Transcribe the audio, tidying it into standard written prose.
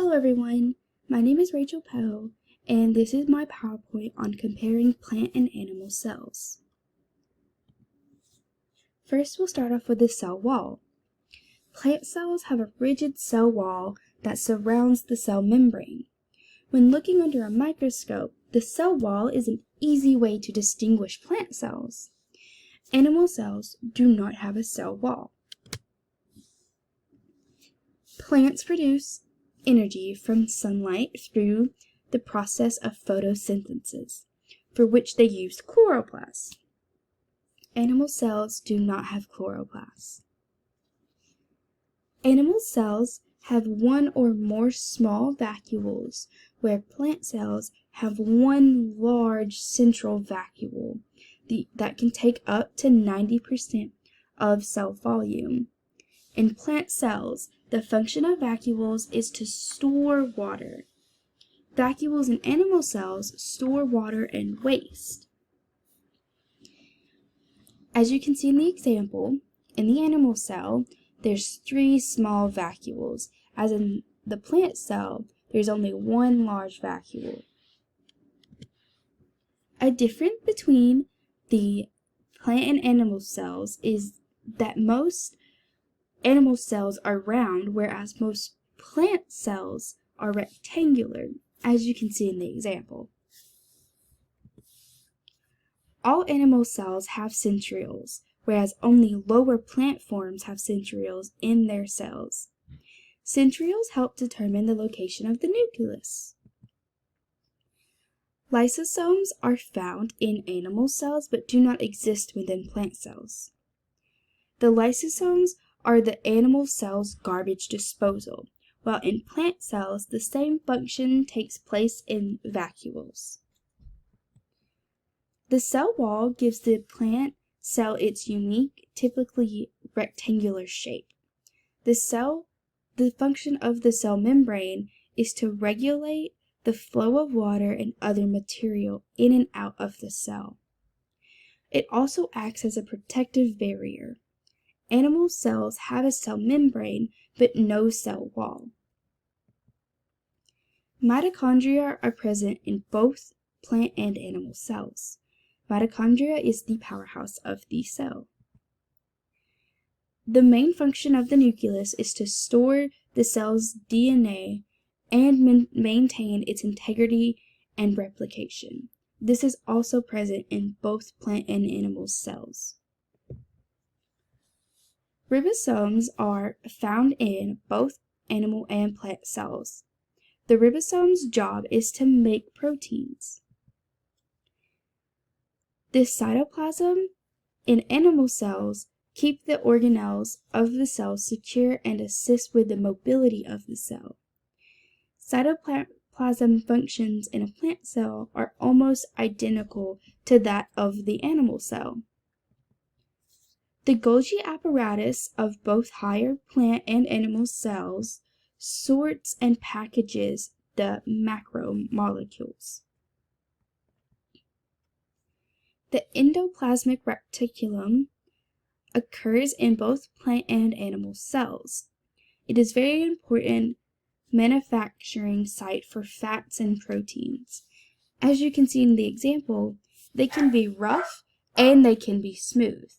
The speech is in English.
Hello everyone, my name is Rachel Poe, and this is my PowerPoint on comparing plant and animal cells. First, we'll start off with the cell wall. Plant cells have a rigid cell wall that surrounds the cell membrane. When looking under a microscope, the cell wall is an easy way to distinguish plant cells. Animal cells do not have a cell wall. Plants produce energy from sunlight through the process of photosynthesis, for which they use chloroplasts. Animal cells do not have chloroplasts. Animal cells have one or more small vacuoles, where plant cells have one large central vacuole that can take up to 90% of cell volume. In plant cells, the function of vacuoles is to store water. Vacuoles in animal cells store water and waste. As you can see in the example, in the animal cell, there's 3 small vacuoles, as in the plant cell, there's only one large vacuole. A difference between the plant and animal cells is that most animal cells are round, whereas most plant cells are rectangular, as you can see in the example. All animal cells have centrioles, whereas only lower plant forms have centrioles in their cells. Centrioles help determine the location of the nucleus. Lysosomes are found in animal cells but do not exist within plant cells. The lysosomes are the animal cell's garbage disposal, while in plant cells the same function takes place in vacuoles. The cell wall gives the plant cell its unique, typically rectangular shape. The function of the cell membrane is to regulate the flow of water and other material in and out of the cell. It also acts as a protective barrier. Animal cells have a cell membrane, but no cell wall. Mitochondria are present in both plant and animal cells. Mitochondria is the powerhouse of the cell. The main function of the nucleus is to store the cell's DNA and maintain its integrity and replication. This is also present in both plant and animal cells. Ribosomes are found in both animal and plant cells. The ribosome's job is to make proteins. The cytoplasm in animal cells keep the organelles of the cell secure and assist with the mobility of the cell. Cytoplasm functions in a plant cell are almost identical to that of the animal cell. The Golgi apparatus of both higher plant and animal cells sorts and packages the macromolecules. The endoplasmic reticulum occurs in both plant and animal cells. It is a very important manufacturing site for fats and proteins. As you can see in the example, they can be rough and they can be smooth.